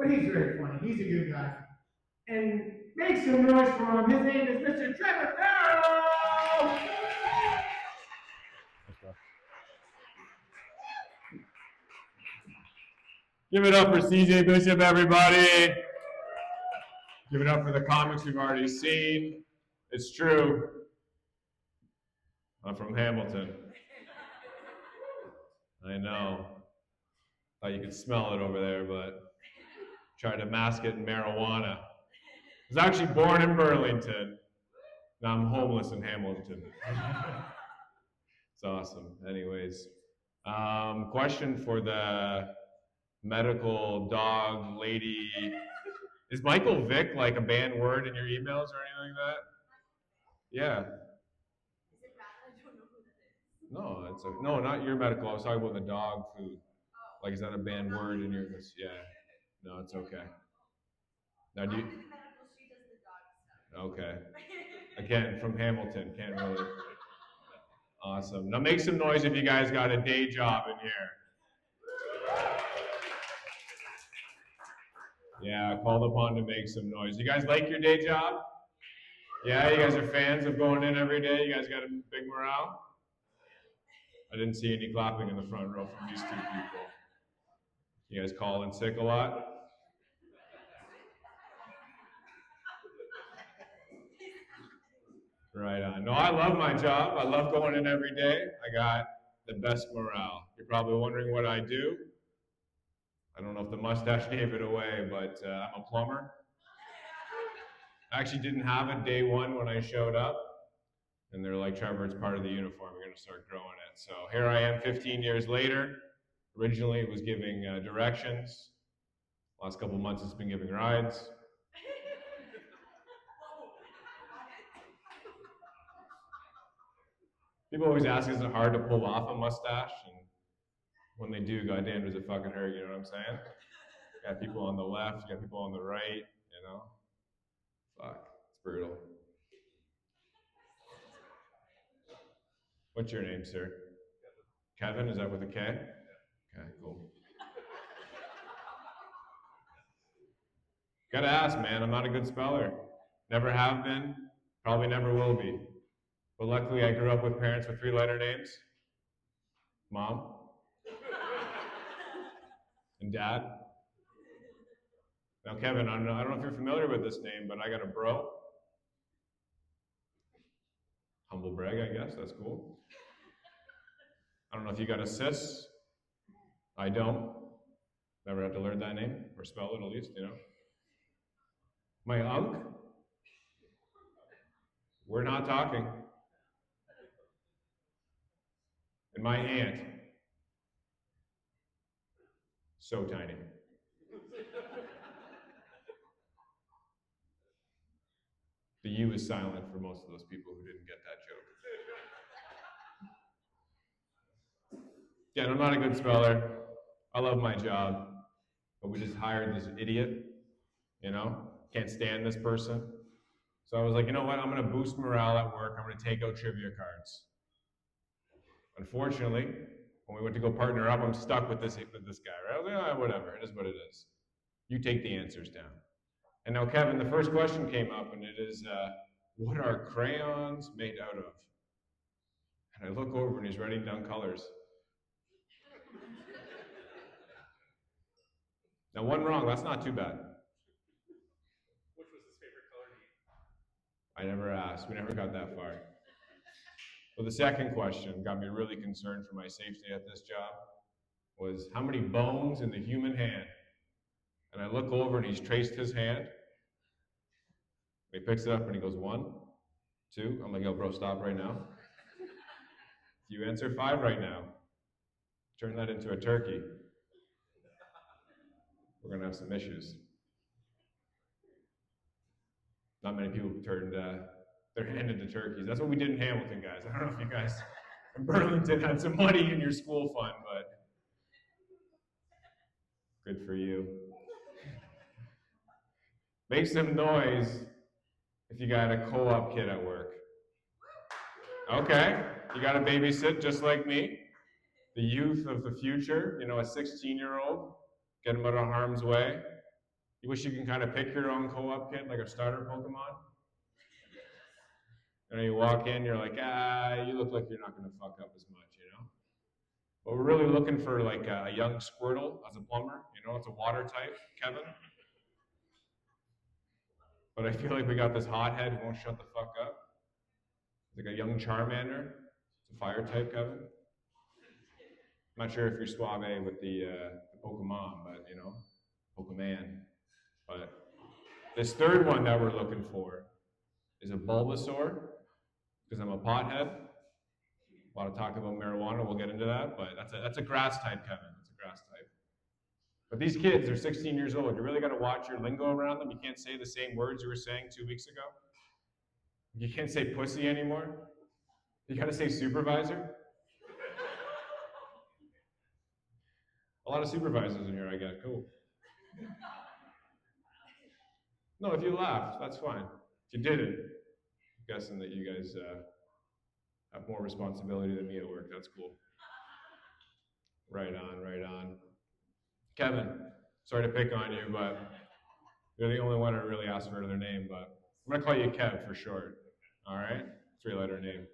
but he's very funny. He's a good guy. And make some noise for him. His name is Mr. Trevor Curle. Give it up for CJ Bishop, everybody. Give it up for the comics we've already seen. It's true. I'm from Hamilton. I know. Thought you could smell it over there, but tried to mask it in marijuana. I was actually born in Burlington. Now I'm homeless in Hamilton. It's awesome. Anyways, question for the medical dog lady. Is Michael Vick like a banned word in your emails or anything like that? Yeah. No, it's no, not your medical. I was talking about the dog food. Like, is that a banned word in your? Yeah. No, it's okay. Now, do you? Okay. Again, from Hamilton, can't really. Awesome. Now, make some noise if you guys got a day job in here. Yeah, called upon to make some noise. You guys like your day job? Yeah, you guys are fans of going in every day? You guys got a big morale? I didn't see any clapping in the front row from these two people. You guys call in sick a lot? Right on. No, I love my job. I love going in every day. I got the best morale. You're probably wondering what I do. I don't know if the mustache gave it away, but I'm a plumber. I actually didn't have it day one when I showed up. And they're like, Trevor, it's part of the uniform. We're going to start growing it. So here I am 15 years later. Originally, it was giving directions. Last couple months, it's been giving rides. People always ask, is it hard to pull off a mustache? And when they do, goddamn, does it fucking hurt? You know what I'm saying? You got people on the left, you got people on the right, you know? Fuck, it's brutal. What's your name, sir? Kevin, is that with a K? Okay, cool. Gotta ask, man, I'm not a good speller. Never have been, probably never will be. But luckily, I grew up with parents with three-letter names. Mom. And Dad. Now, Kevin, I don't know if you're familiar with this name, but I got a bro. Humble brag, I guess, that's cool. I don't know if you got a sis. I don't. Never had to learn that name, or spell it at least, you know. My unc. We're not talking. And my aunt. So tiny. The U is silent for most of those people who didn't get that joke. Again, I'm not a good speller. I love my job. But we just hired this idiot, you know? Can't stand this person. So I was like, you know what? I'm going to boost morale at work. I'm going to take out trivia cards. Unfortunately, when we went to go partner up, I'm stuck with this guy, right? I was like, oh, whatever. It is what it is. You take the answers down. And now, Kevin, the first question came up, and it is, what are crayons made out of? And I look over, and he's writing down colors. Now, one wrong. That's not too bad. Which was his favorite color to eat? I never asked. We never got that far. Well, the second question got me really concerned for my safety at this job was how many bones in the human hand? And I look over and he's traced his hand. He picks it up and he goes, 1, 2. I'm like, yo, bro, stop right now. If you answer 5 right now, turn that into a turkey. We're going to have some issues. Not many people turned their hand into turkeys. That's what we did in Hamilton, guys. I don't know if you guys in Burlington had some money in your school fund, but good for you. Make some noise if you got a co-op kid at work. Okay, you got to babysit just like me. The youth of the future, you know, a 16-year-old, get them out of harm's way. You wish you can kind of pick your own co-op kit, like a starter Pokemon. And you walk in, you're like, you look like you're not going to fuck up as much, you know? But we're really looking for like a young Squirtle as a plumber. You know, it's a water type, Kevin. But I feel like we got this hothead who won't shut the fuck up. Like a young Charmander. It's a fire type, Kevin. I'm not sure if you're suave with the Pokemon, but you know, Pokemon. But this third one that we're looking for is a Bulbasaur, because I'm a pothead. A lot of talk about marijuana, we'll get into that, but that's a grass type, Kevin. That's a grass type. But these kids, they're 16 years old. You really got to watch your lingo around them. You can't say the same words you were saying 2 weeks ago. You can't say pussy anymore. You got to say supervisor. A lot of supervisors in here, I got. Cool. No, if you laughed, that's fine. If you didn't, I'm guessing that you guys have more responsibility than me at work. That's cool. Right on, right on. Kevin, sorry to pick on you, but you're the only one who really asked for their name, but I'm going to call you Kev for short. All right? 3-letter name.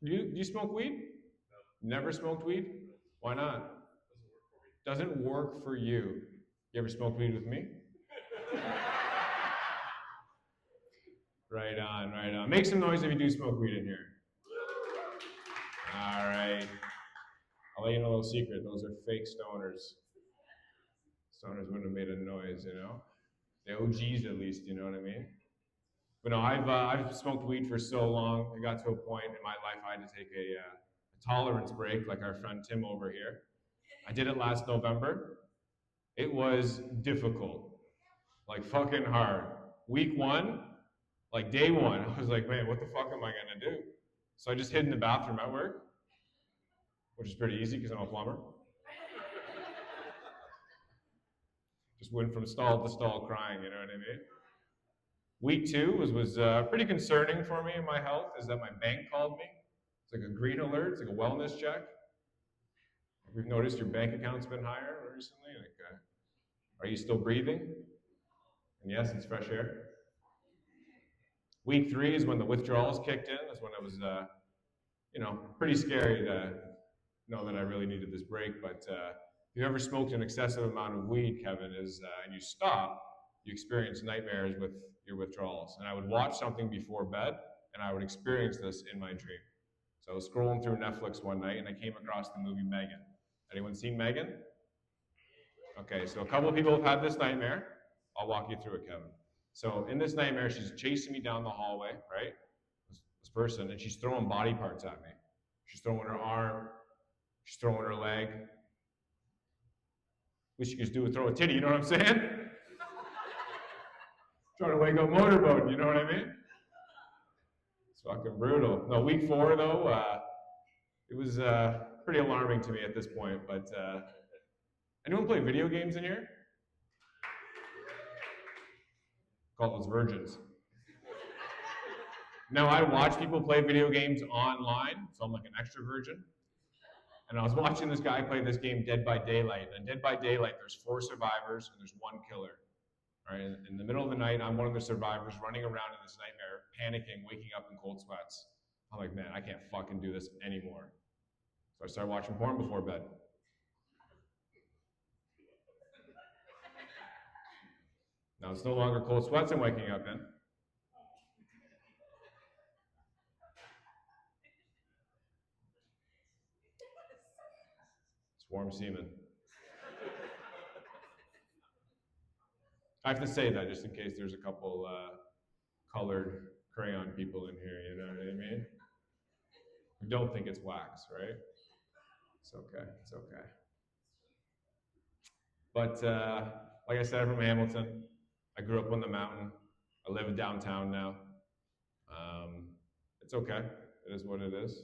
Do you smoke weed? No. Never smoked weed? Why not? Doesn't work for you. You ever smoked weed with me? Right on, right on. Make some noise if you do smoke weed in here. All right. I'll let you know a little secret. Those are fake stoners. Stoners wouldn't have made a noise, you know? The OGs at least, you know what I mean? But no, I've smoked weed for so long. It got to a point in my life I had to take a tolerance break, like our friend Tim over here. I did it last November. It was difficult, like fucking hard. Week 1, like day 1, I was like, man, what the fuck am I gonna do? So I just hid in the bathroom at work, which is pretty easy because I'm a plumber. Just went from stall to stall crying, you know what I mean? Week 2 was pretty concerning for me in my health, is that my bank called me. It's like a green alert, it's like a wellness check. We've noticed your bank account's been higher recently. Like, are you still breathing? And yes, it's fresh air. Week 3 is when the withdrawals kicked in. That's when it was, pretty scary to know that I really needed this break. But if you ever smoked an excessive amount of weed, Kevin, and you stop, you experience nightmares with your withdrawals. And I would watch something before bed, and I would experience this in my dream. So I was scrolling through Netflix one night, and I came across the movie Megan. Anyone seen Megan? Okay, so a couple of people have had this nightmare. I'll walk you through it, Kevin. So in this nightmare, she's chasing me down the hallway, right? This person, and she's throwing body parts at me. She's throwing her arm. She's throwing her leg. Wish you could do is throw a titty, you know what I'm saying? Trying to wake up motorboat, you know what I mean? It's fucking brutal. No, week 4 though, it was pretty alarming to me at this point. But anyone play video games in here? Call those virgins. Now I watch people play video games online, so I'm like an extra virgin. And I was watching this guy play this game, Dead by Daylight. And Dead by Daylight, there's 4 survivors and there's 1 killer. All right, in the middle of the night, I'm one of the survivors running around in this nightmare, panicking, waking up in cold sweats. I'm like, man, I can't fucking do this anymore. So I started watching porn before bed. Now it's no longer cold sweats I'm waking up in. It's warm semen. I have to say that just in case there's a couple colored crayon people in here, you know what I mean? We don't think it's wax, right? It's okay, it's okay. But like I said, I'm from Hamilton. I grew up on the mountain. I live in downtown now. It's okay. It is what it is.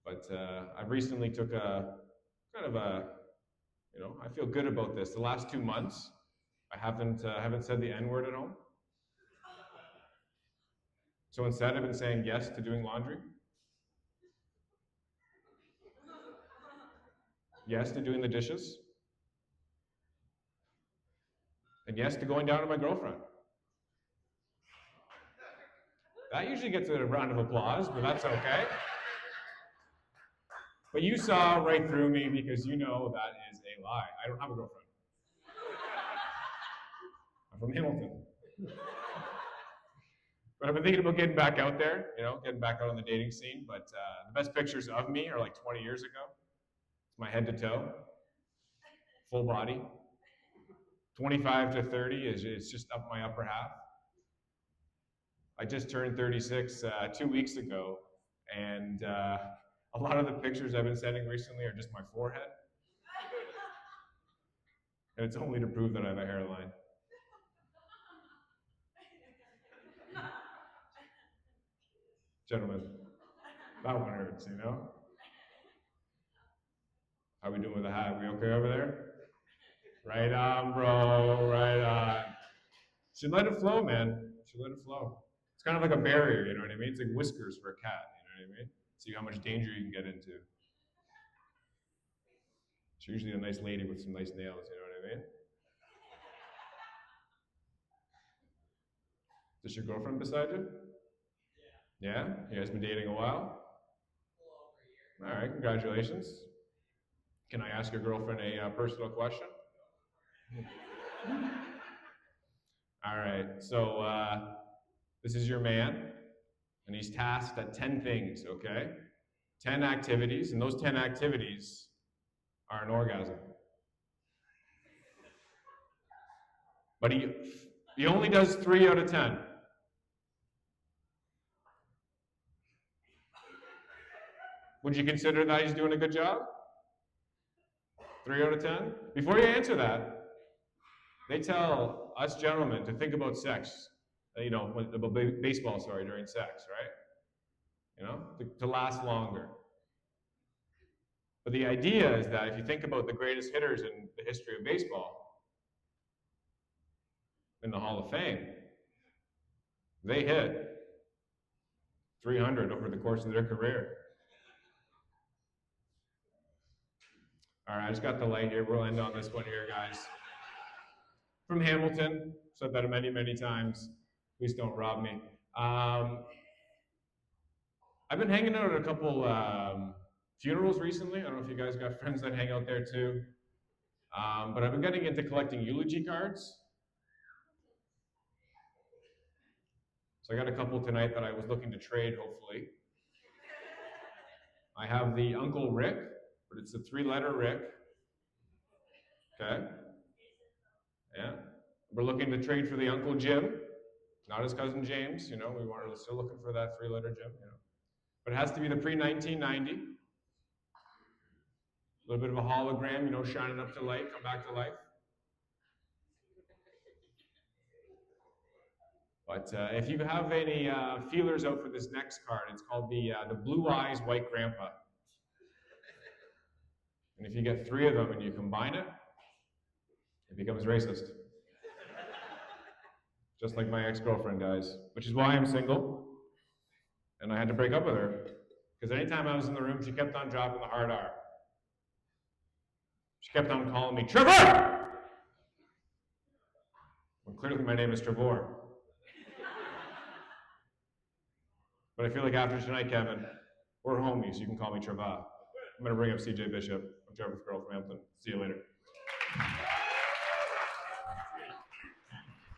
But I recently took a kind of a, I feel good about this. The last 2 months, I haven't said the N-word at home. So instead, I've been saying yes to doing laundry. Yes to doing the dishes. and yes to going down on my girlfriend. That usually gets a round of applause, but that's okay. But you saw right through me because you know that is a lie. I don't have a girlfriend. I'm from Hamilton. But I've been thinking about getting back out there, getting back out on the dating scene. But the best pictures of me are like 20 years ago. It's my head to toe, full body. 25 to 30 is just up my upper half. I just turned 36 2 weeks ago, and a lot of the pictures I've been sending recently are just my forehead. And it's only to prove that I have a hairline. Gentlemen, that one hurts, How we doing with the hat? We okay over there? Right on, bro, right on. Should let it flow, man. Should let it flow. It's kind of like a barrier, you know what I mean? It's like whiskers for a cat, you know what I mean? See how much danger you can get into. It's usually a nice lady with some nice nails, you know what I mean? Is this your girlfriend beside you? Yeah? You guys been dating a while? All right, congratulations. Can I ask your girlfriend a personal question? All right, so this is your man, and he's tasked at 10 things, okay? 10 activities, and those 10 activities are an orgasm. But he only does 3 out of 10. Would you consider that he's doing a good job? 3 out of 10? Before you answer that, they tell us gentlemen to think about sex, about baseball, during sex, right? To last longer. But the idea is that if you think about the greatest hitters in the history of baseball, in the Hall of Fame, they hit 300 over the course of their career. All right, I just got the light here. We'll end on this one here, guys. From Hamilton, said that many, many times. Please don't rob me. I've been hanging out at a couple funerals recently. I don't know if you guys got friends that hang out there too. But I've been getting into collecting eulogy cards. So I got a couple tonight that I was looking to trade, hopefully. I have the Uncle Rick, but it's a 3-letter Rick. Okay? Yeah. We're looking to trade for the Uncle Jim, not his cousin James. We're still looking for that 3-letter Jim. But it has to be the pre-1990. A little bit of a hologram, shining up to light, come back to life. But if you have any feelers out for this next card, it's called the Blue Eyes White Grandpa. And if you get 3 of them and you combine it, it becomes racist. Just like my ex-girlfriend, guys. Which is why I'm single. And I had to break up with her. Because anytime I was in the room, she kept on dropping the hard R. She kept on calling me, Trevor! When clearly my name is Trevor. But I feel like after tonight, Kevin, we're homies, so you can call me Trevor. I'm going to bring up CJ Bishop. I'm Trevor Curle from Hamilton. See you later.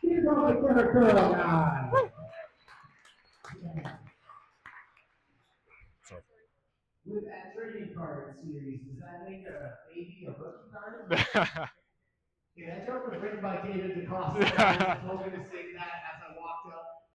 Here's all the Trevor Curle guys. With that trading card series, does that make a baby a rookie card? Yeah, that joke was written by David DeCosta. Smoking a cigarette.